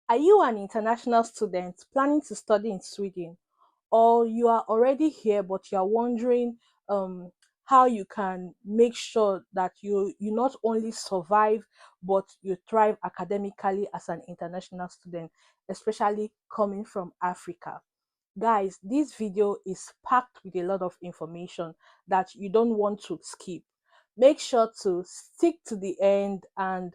Are you an international student planning to study in Sweden, or you are already here but you are wondering um, how you can make sure that you not only survive but you thrive academically as an international student, especially coming from Africa? Guys, this video is packed with a lot of information that you don't want to skip. Make sure to stick to the end and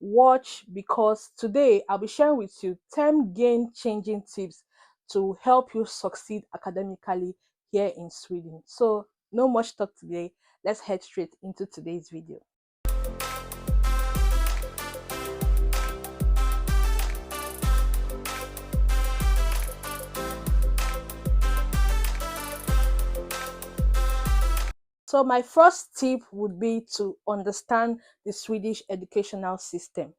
watch, because today I'll be sharing with you 10 game changing tips to help you succeed academically here in Sweden. So, no much talk today. Let's head straight into today's video. So my first tip would be to understand the Swedish educational system.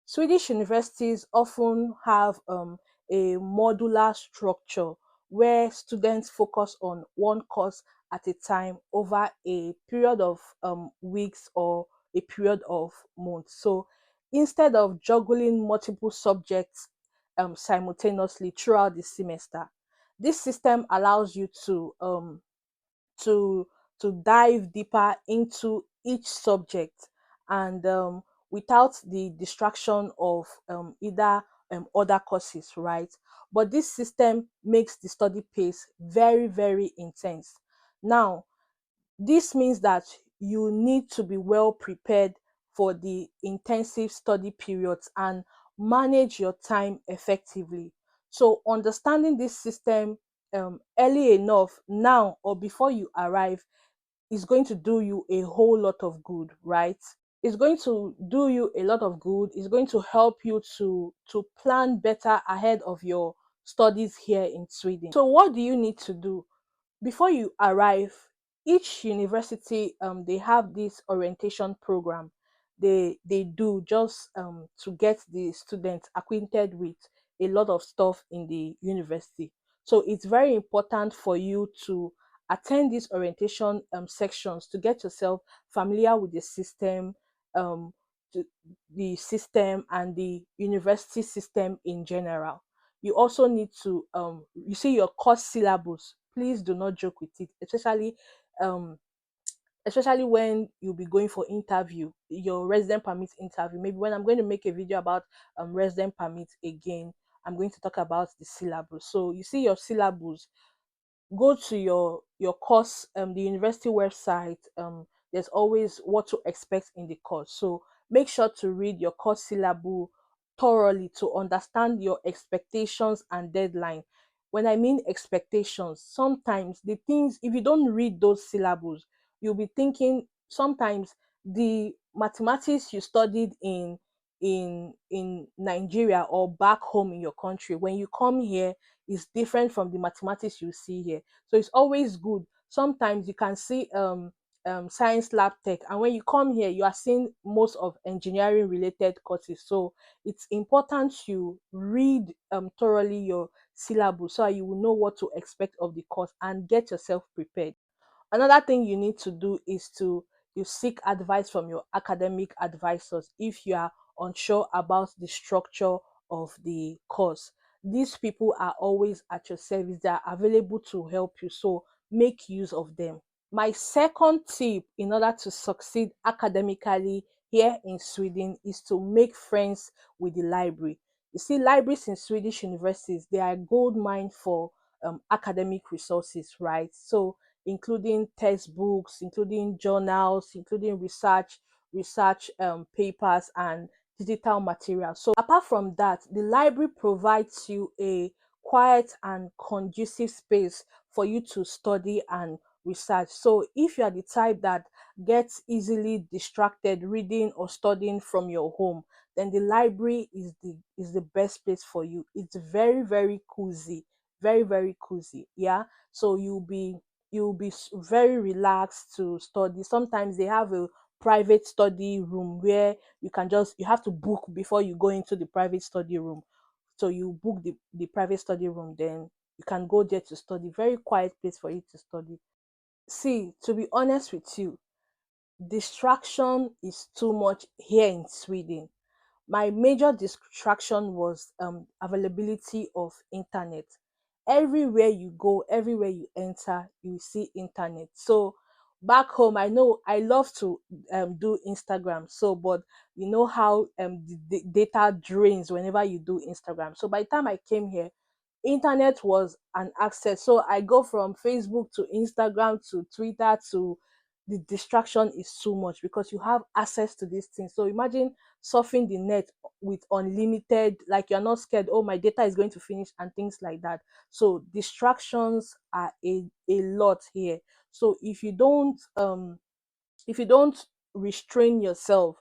Swedish universities often have a modular structure where students focus on one course at a time over a period of weeks or a period of months. So instead of juggling multiple subjects simultaneously throughout the semester, this system allows you to to dive deeper into each subject, and without the distraction of either other courses, right? But this system makes the study pace very, very intense. Now, this means that you need to be well prepared for the intensive study periods and manage your time effectively. So, understanding this system early enough, now or before you arrive, is going to do you a whole lot of good, right? It's going to do you a lot of good. It's going to help you to plan better ahead of your studies here in Sweden. So what do you need to do before you arrive? Each university, they have this orientation program they do, just to get the students acquainted with a lot of stuff in the university. So it's very important for you to attend these orientation sections to get yourself familiar with the system, um the, the system and the university system in general. You also need to you see your course syllabus. Please do not joke with it, um especially when you'll be going for interview, your resident permit interview. Maybe when I'm going to make a video about resident permit again, I'm going to talk about the syllabus. So you see your syllabus, go to your course, the university website. There's always what to expect in the course, so make sure to read your course syllabus thoroughly to understand your expectations and deadline. When I mean expectations, sometimes the things, if you don't read those syllabus, you'll be thinking sometimes the mathematics you studied in Nigeria or back home in your country, when you come here, is different from the mathematics you see here. So it's always good. Sometimes you can see science lab tech, and when you come here, you are seeing most of engineering related courses. So it's important you read thoroughly your syllabus so you will know what to expect of the course and get yourself prepared. Another thing you need to do is to you seek advice from your academic advisors if you are unsure about the structure of the course. These people are always at your service. They are available to help you, so make use of them. My second tip in order to succeed academically here in Sweden is to make friends with the library. You see, libraries in Swedish universities, they are a gold mine for academic resources, right? So including textbooks, including journals, including research papers and digital materials. So apart from that, the library provides you a quiet and conducive space for you to study and research. So if you are the type that gets easily distracted reading or studying from your home, then the library is the best place for you. It's very, very cozy, very, very cozy. Yeah. So very relaxed to study. Sometimes they have a private study room where you have to book before you go into the private study room. So you book the private study room, then you can go there to study. Very quiet place for you to study. See, to be honest with you, distraction is too much here in Sweden. My major distraction was availability of internet. Everywhere you go, everywhere you enter, you see internet. So back home, I know I love to do Instagram. So, but you know how the data drains whenever you do Instagram. So by the time I came here, internet was an access. So I go from Facebook to Instagram to Twitter to, the distraction is too much because you have access to these things. So imagine surfing the net with unlimited, like you're not scared, oh, my data is going to finish and things like that. So distractions are a lot here. So if you don't restrain yourself,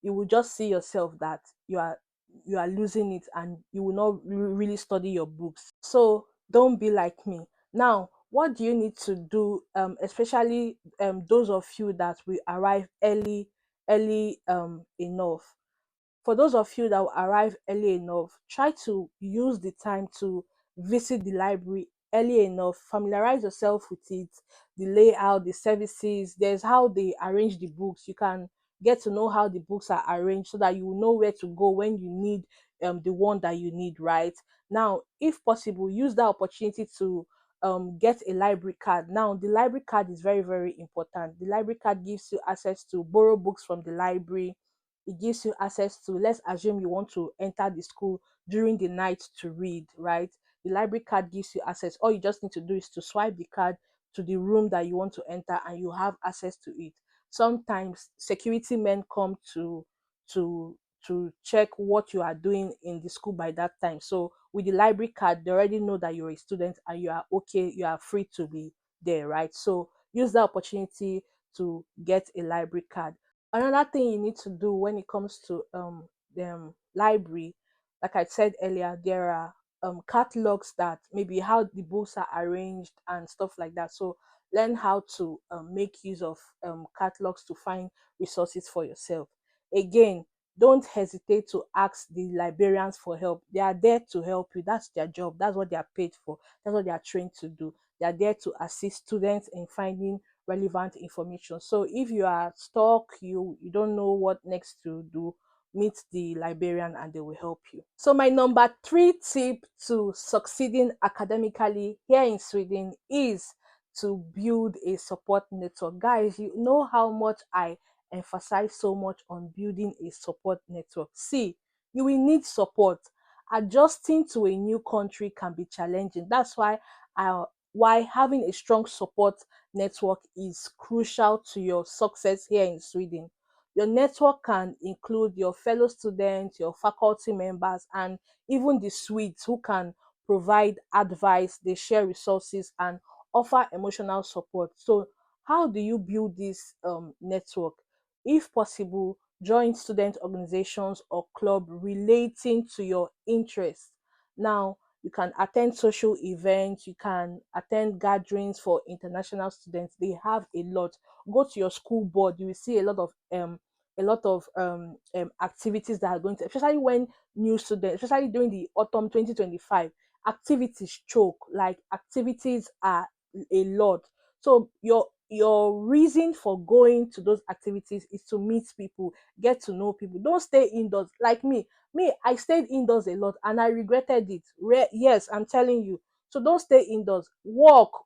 you will just see yourself that you are losing it, and you will not really study your books. So don't be like me. Now, what do you need to do, especially those of you that will arrive early enough? For those of you that will arrive early enough, try to use the time to visit the library early enough, familiarize yourself with it, the layout, the services. There's how they arrange the books. You can get to know how the books are arranged so that you will know where to go when you need the one that you need, right? Now, if possible, use that opportunity to get a library card. Now, the library card is very, very important. The library card gives you access to borrow books from the library. It gives you access to, let's assume you want to enter the school during the night to read, right? The library card gives you access. All you just need to do is to swipe the card to the room that you want to enter, and you have access to it. Sometimes security men come to to check what you are doing in the school by that time. So with the library card, they already know that you're a student and you are okay, you are free to be there, right? So use that opportunity to get a library card. Another thing you need to do when it comes to the library, like I said earlier, there are catalogs, that maybe how the books are arranged and stuff like that. So learn how to make use of catalogs to find resources for yourself. Again, don't hesitate to ask the librarians for help. They are there to help you. That's their job. That's what they are paid for. That's what they are trained to do. They are there to assist students in finding relevant information. So if you are stuck, you don't know what next to do, meet the librarian and they will help you. So my number three tip to succeeding academically here in Sweden is to build a support network. Guys, you know how much I emphasize so much on building a support network. See, you will need support. Adjusting to a new country can be challenging. That's why having a strong support network is crucial to your success here in Sweden. Your network can include your fellow students, your faculty members, and even the Swedes who can provide advice, they share resources, and offer emotional support. So, how do you build this network? If possible, join student organizations or club relating to your interests. Now, you can attend social events, you can attend gatherings for international students. They have a lot. Go to your school board, you will see a lot of activities that are going to, especially when new students, especially during the autumn 2025, activities choke, like activities are a lot. So your reason for going to those activities is to meet people, get to know people. Don't stay indoors. Like me, I stayed indoors a lot and I regretted it. Yes, I'm telling you. So don't stay indoors. Walk.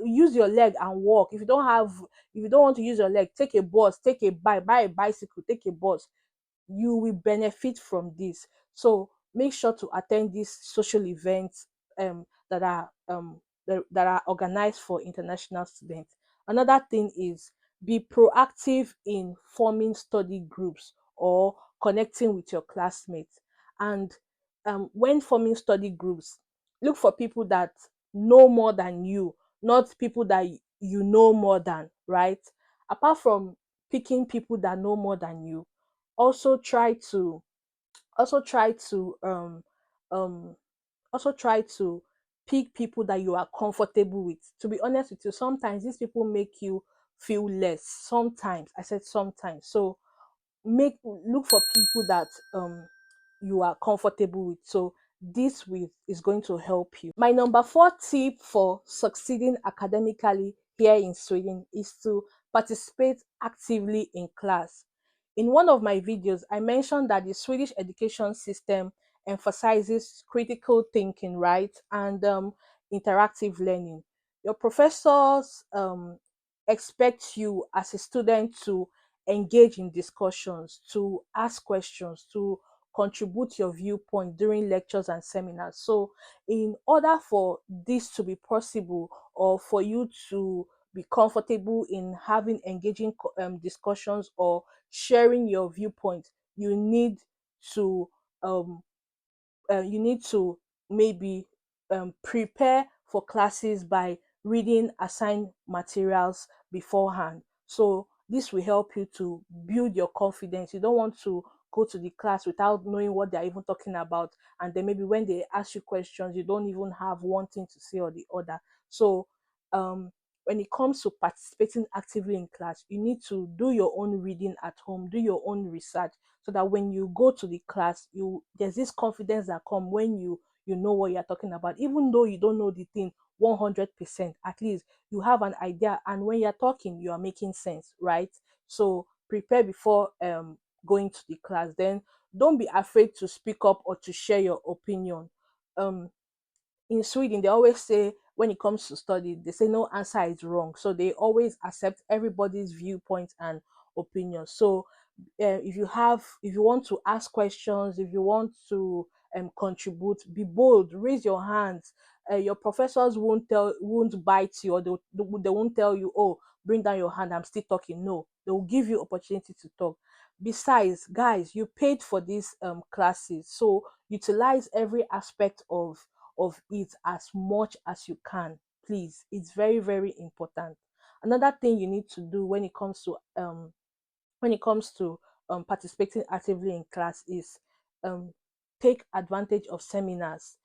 Use your leg and walk. If you don't want to use your leg, take a bus, take a bike, buy a bicycle, take a bus. You will benefit from this. So make sure to attend these social events that are organized for international students. Another thing is, be proactive in forming study groups or connecting with your classmates. And when forming study groups, look for people that know more than you, not people that you know more than, right? Apart from picking people that know more than you, also try to also try to um also try to pick people that you are comfortable with. To be honest with you, sometimes these people make you feel less. Sometimes, I said sometimes. So make look for people that you are comfortable with. So this with is going to help you. My number four tip for succeeding academically here in Sweden is to participate actively in class. In one of my videos, I mentioned that the Swedish education system emphasizes critical thinking, right, and interactive learning. Your professors expect you as a student to engage in discussions, to ask questions, to contribute your viewpoint during lectures and seminars. So, in order for this to be possible, or for you to be comfortable in having engaging discussions or sharing your viewpoint, you need to um, you need to maybe prepare for classes by reading assigned materials beforehand. So this will help you to build your confidence. You don't want to go to the class without knowing what they're even talking about, and then maybe when they ask you questions, you don't even have one thing to say or the other. So um when it comes to participating actively in class, you need to do your own reading at home, do your own research, so that when you go to the class, you there's this confidence that come when you know what you're talking about, even though you don't know the thing 100%. At least you have an idea, and when you're talking, you are making sense, right? So prepare before going to the class. Then don't be afraid to speak up or to share your opinion. Um in Sweden, they always say when it comes to study, they say no answer is wrong. So they always accept everybody's viewpoint and opinion. So if you want to ask questions, if you want to contribute, be bold, raise your hands. Your professors won't bite you, or they won't tell you, oh, bring down your hand, I'm still talking. No, they will give you opportunity to talk. Besides, guys, you paid for these classes, so utilize every aspect of it as much as you can. Please, it's very, very important. Another thing you need to do when it comes to participating actively in class is um, take advantage of seminars,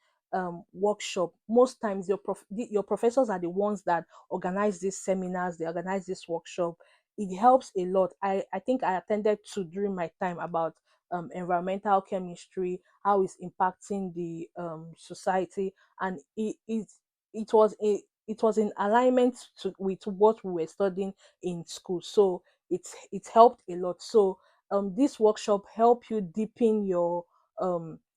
workshop. Most times your professors are the ones that organize these seminars, they organize this workshop. It helps a lot. I think I attended two during my time about environmental chemistry, how it's impacting the society, and it was in alignment with what we were studying in school. So it helped a lot. So this workshop help you deepen your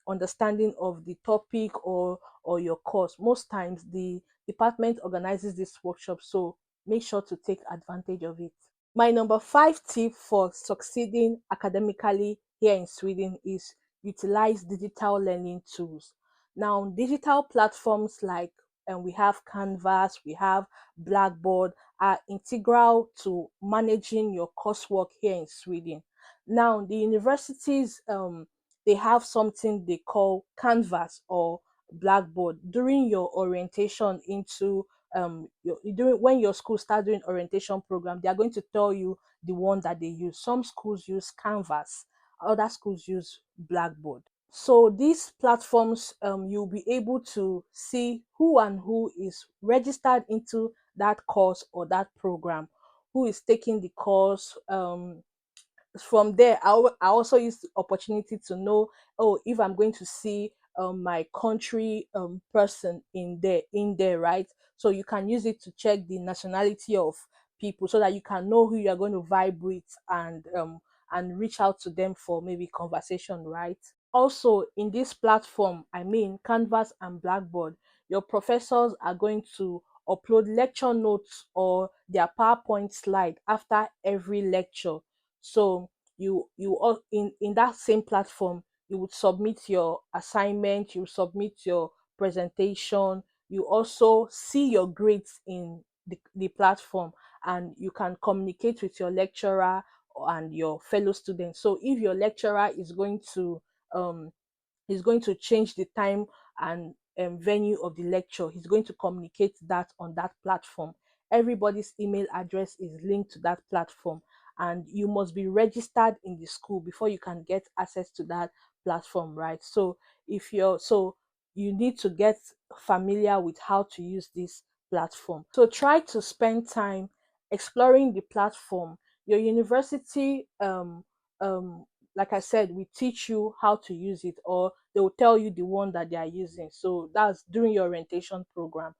understanding of the topic or your course. Most times the department organizes this workshop, so make sure to take advantage of it. My number five tip for succeeding academically here in Sweden is utilize digital learning tools. Now, digital platforms like we have Canvas, we have Blackboard are integral to managing your coursework here in Sweden. Now, the universities they have something they call Canvas or Blackboard during your orientation into during when your school start doing orientation program. They are going to tell you the one that they use. Some schools use Canvas, other schools use Blackboard. So these platforms, you'll be able to see who and who is registered into that course or that program, who is taking the course. From there, I also use the opportunity to know, oh, if I'm going to see my country person in there, right? So you can use it to check the nationality of people, so that you can know who you are going to vibe with, and reach out to them for maybe conversation, right? Also, in this platform, I mean Canvas and Blackboard, your professors are going to upload lecture notes or their PowerPoint slide after every lecture. So you all in that same platform, you would submit your assignment, you submit your presentation, you also see your grades in the platform, and you can communicate with your lecturer and your fellow students. So if your lecturer um is going to change the time and venue of the lecture, he's going to communicate that on that platform. Everybody's email address is linked to that platform, and you must be registered in the school before you can get access to that platform, right? So if you're so you need to get familiar with how to use this platform. So try to spend time exploring the platform. Your university um like I said, we teach you how to use it, or they will tell you the one that they are using. So that's during your orientation program.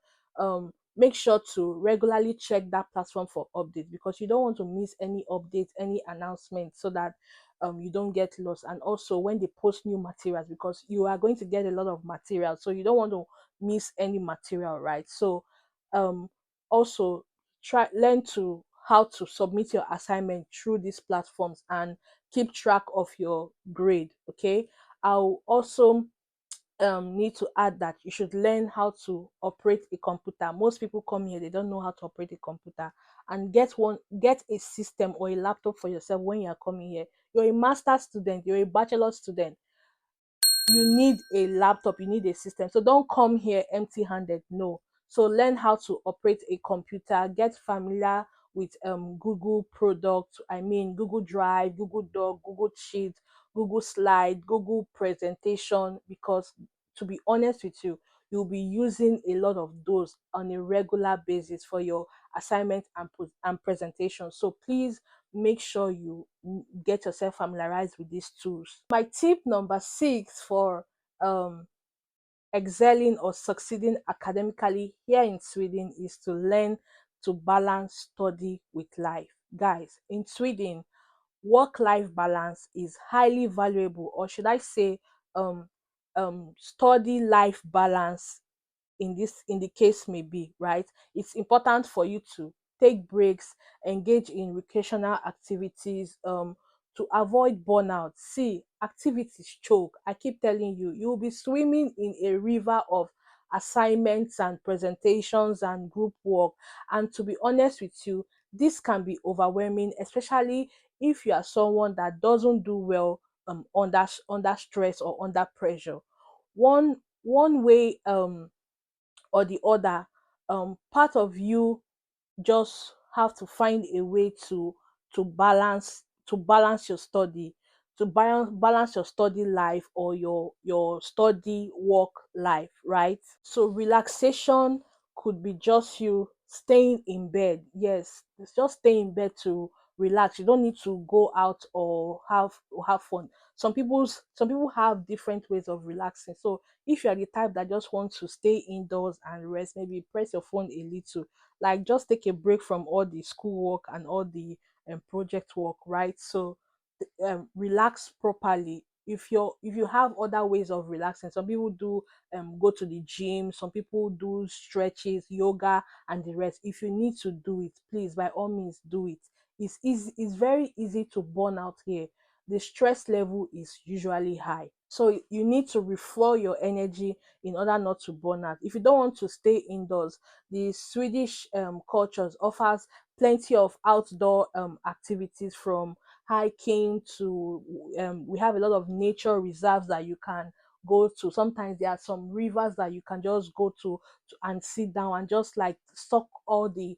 Make sure to regularly check that platform for updates, because you don't want to miss any updates, any announcements, so that you don't get lost, and also when they post new materials, because you are going to get a lot of material, so you don't want to miss any material, right? So um also try learn to how to submit your assignment through these platforms and keep track of your grade. Okay, I'll also need to add that you should learn how to operate a computer. Most people come here, they don't know how to operate a computer. And get a system or a laptop for yourself when you are coming here. You're a master student, you're a bachelor student, you need a laptop, you need a system. So don't come here empty handed. No. So learn how to operate a computer, get familiar with Google products. I mean, Google Drive, Google Doc, Google Sheet, Google Slide, Google Presentation, because to be honest with you, you'll be using a lot of those on a regular basis for your assignment and presentation. So please make sure you get yourself familiarized with these tools. My tip number 6 for um, excelling or succeeding academically here in Sweden is to learn to balance study with life. Guys, in Sweden, work-life balance is highly valuable, or should I say, um, study life balance in the case may be, right? It's important for you to take breaks, engage in recreational activities, to avoid burnout. See, activities choke. I keep telling you, you'll be swimming in a river of assignments and presentations and group work. And to be honest with you, this can be overwhelming, especially if you are someone that doesn't do well under stress or under pressure. One way or the other, part of you just have to find a way to balance your study, to balance your study life or your study work life, right? So relaxation could be just you staying in bed. Yes, it's just stay in bed to relax. You don't need to go out or have fun. Some people have different ways of relaxing. So if you are the type that just wants to stay indoors and rest, maybe press your phone a little, like just take a break from all the schoolwork and all the project work, right? So relax properly. If you have other ways of relaxing, some people do go to the gym, some people do stretches, yoga, and the rest. If you need to do it, please by all means do it. It's easy, it's very easy to burn out here. The stress level is usually high, so you need to refuel your energy in order not to burn out. If you don't want to stay indoors, the Swedish cultures offers plenty of outdoor activities, from hiking to we have a lot of nature reserves that you can go to. Sometimes there are some rivers that you can just go to and sit down and just like suck all the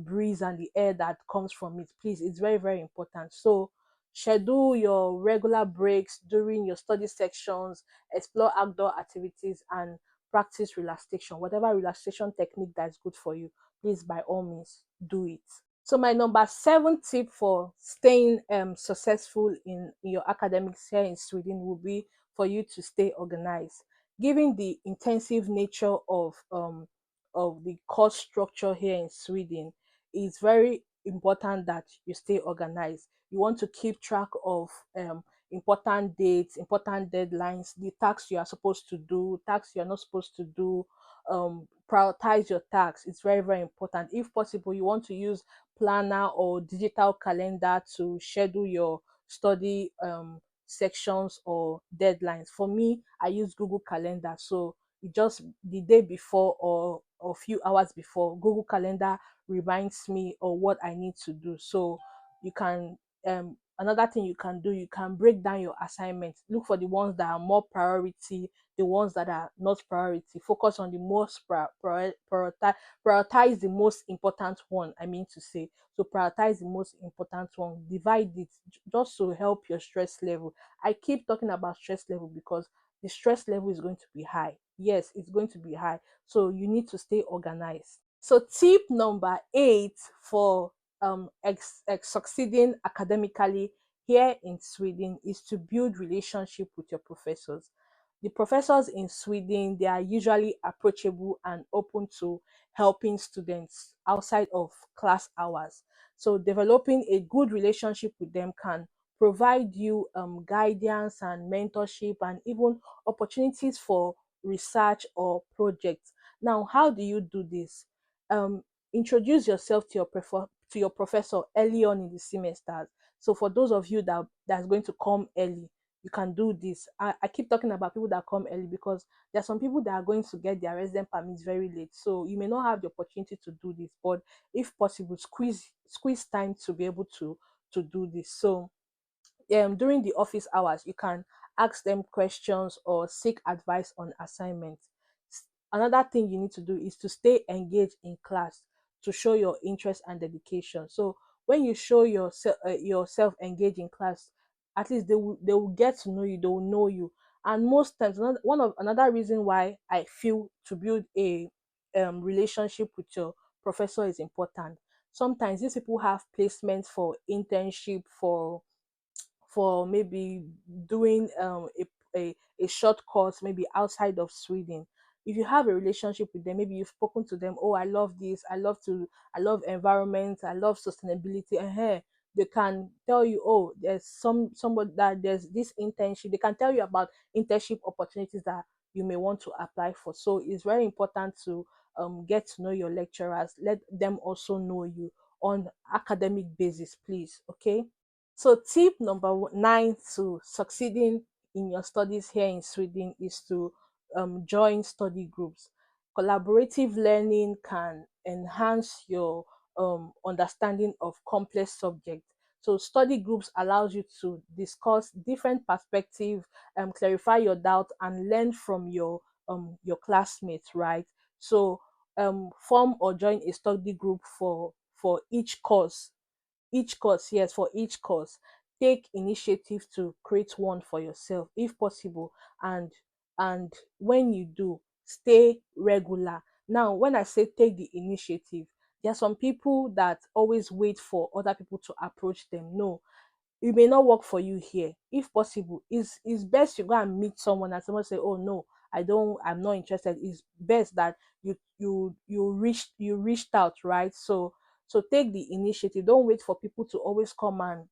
breeze and the air that comes from it. Please, it's very, very important. So schedule your regular breaks during your study sections, explore outdoor activities, and practice relaxation, whatever relaxation technique that is good for you. Please by all means do it. So my number 7 tip for staying successful in your academics here in Sweden will be for you to stay organized. Given the intensive nature of the course structure here in Sweden, it's very important that you stay organized. You want to keep track of important dates, important deadlines, the tasks you are supposed to do, tasks you are not supposed to do. Prioritize your tasks. It's very, very important. If possible, you want to use planner or digital calendar to schedule your study sections or deadlines. For me, I use Google Calendar. So it just the day before or a few hours before, Google Calendar reminds me of what I need to do. So you can another thing you can do, you can break down your assignments. Look for the ones that are more priority, the ones that are not priority. Focus on the most prioritize the most important one, I mean to say. So prioritize the most important one, divide it, just to help your stress level. I keep talking about stress level because the stress level is going to be high. Yes, it's going to be high, so you need to stay organized. So tip number 8 for succeeding academically here in Sweden is to build relationship with your professors. The professors in Sweden, they are usually approachable and open to helping students outside of class hours. So developing a good relationship with them can provide you guidance and mentorship and even opportunities for research or projects. Now, how do you do this? Um, Introduce yourself to to your professor early on in the semester. So for those of you that's going to come early, you can do this. I keep talking about people that come early because there are some people that are going to get their resident permits very late. So you may not have the opportunity to do this, but if possible, squeeze time to be able to do this. So during the office hours, you can ask them questions or seek advice on assignments. Another thing you need to do is to stay engaged in class to show your interest and dedication. So when you show yourself engaged in class, at least they will get to know you, they will know you. And most times, another reason why I feel to build a relationship with your professor is important. Sometimes these people have placements for internship, for maybe doing a short course maybe outside of Sweden. If you have a relationship with them, maybe you've spoken to them, oh, I love this, I love environment, I love sustainability, and here they can tell you, oh, there's somebody that there's this internship. They can tell you about internship opportunities that you may want to apply for. So it's very important to get to know your lecturers, let them also know you on academic basis, please. Okay. So tip number 9 to succeeding in your studies here in Sweden is to join study groups. Collaborative learning can enhance your understanding of complex subjects. So study groups allows you to discuss different perspectives, clarify your doubt, and learn from your classmates, right? So form or join a study group for each course. Yes, for each course, take initiative to create one for yourself if possible. And and when you do, stay regular. Now, when I say take the initiative, there are some people that always wait for other people to approach them. No, it may not work for you here. If possible, it's best you go and meet someone and someone say, oh no, I'm not interested. It's best that you reached out, right? So take the initiative. Don't wait for people to always come and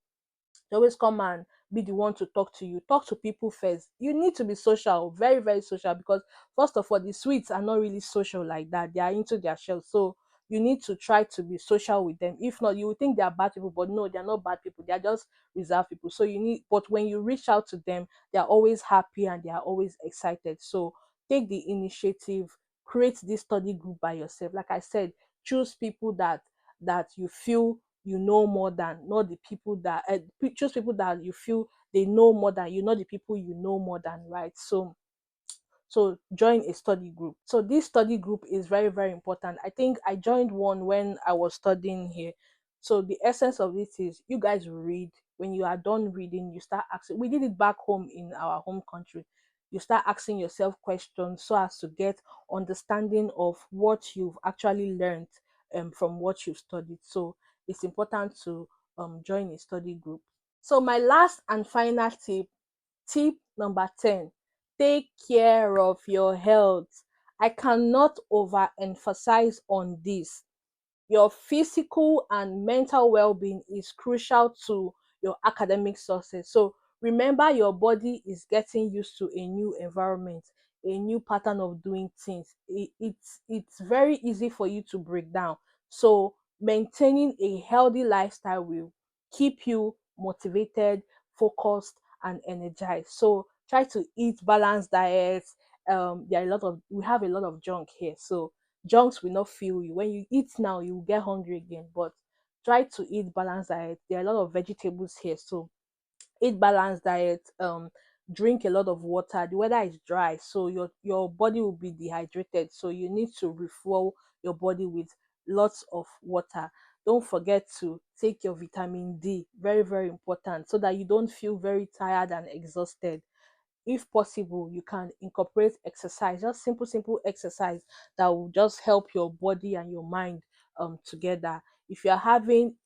they always come and be the one to talk to you. Talk to people first. You need to be social, very, very social, because first of all, the Swedes are not really social like that. They are into their shell. So you need to try to be social with them. If not, you will think they are bad people, but no, they're not bad people. They are just reserved people. So but when you reach out to them, they are always happy and they are always excited. So take the initiative, create this study group by yourself. Like I said, choose people that you feel you know more than, not the people that choose people that you feel they know more than you, not the people you know more than, right? So join a study group. So this study group is very, very important. I think I joined one when I was studying here. So the essence of it is you guys read. When you are done reading, you start asking. We did it back home in our home country. You start asking yourself questions so as to get understanding of what you've actually learned from what you've studied. So it's important to join a study group. So my last and final tip number 10: take care of your health. I cannot overemphasize on this. Your physical and mental well-being is crucial to your academic success. So remember, your body is getting used to a new environment, a new pattern of doing things. It's very easy for you to break down. So maintaining a healthy lifestyle will keep you motivated, focused, and energized. So try to eat balanced diets. We have a lot of junk here, so junks will not fill you. When you eat now, you will get hungry again. But try to eat balanced diet. There are a lot of vegetables here, so eat balanced diet. Drink a lot of water. The weather is dry, so your body will be dehydrated. So you need to refuel your body with lots of water. Don't forget to take your vitamin D. Very, very important, so that you don't feel very tired and exhausted. If possible, you can incorporate exercise, just simple exercise that will just help your body and your mind together. If you're having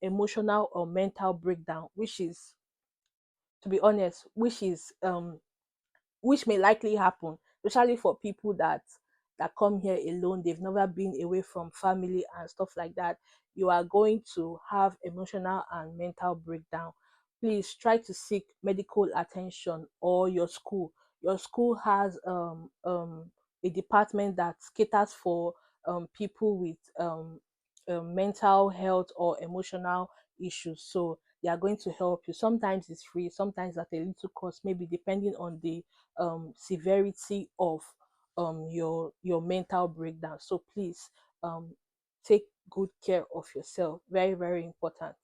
emotional or mental breakdown, which is, to be honest, which may likely happen, especially for people that come here alone, they've never been away from family and stuff like that, you are going to have emotional and mental breakdown. please try to seek medical attention, or your school has a department that caters for people with mental health or emotional issues. So they are going to help you. Sometimes it's free, sometimes at a little cost, maybe depending on the severity of your mental breakdown. So please um take good care of yourself. Very, very important.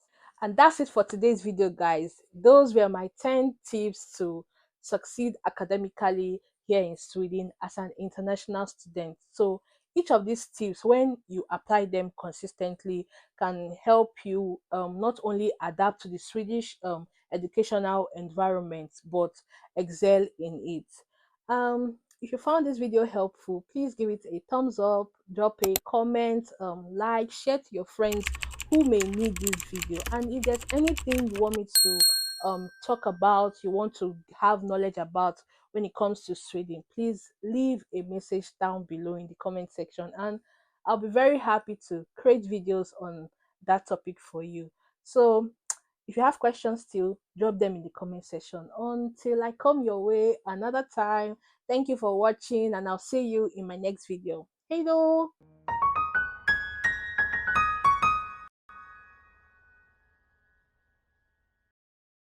And that's it for today's video, guys. Those were my 10 tips to succeed academically here in Sweden as an international student. So each of these tips, when you apply them consistently, can help you not only adapt to the Swedish educational environment, but excel in it. If you found this video helpful, please give it a thumbs up, drop a comment, like, share to your friends who may need this video. And if there's anything you want me to talk about, you want to have knowledge about when it comes to Sweden, please leave a message down below in the comment section, and I'll be very happy to create videos on that topic for you. So if you have questions still, drop them in the comment section. Until I come your way another time, thank you for watching, and I'll see you in my next video. Hey though!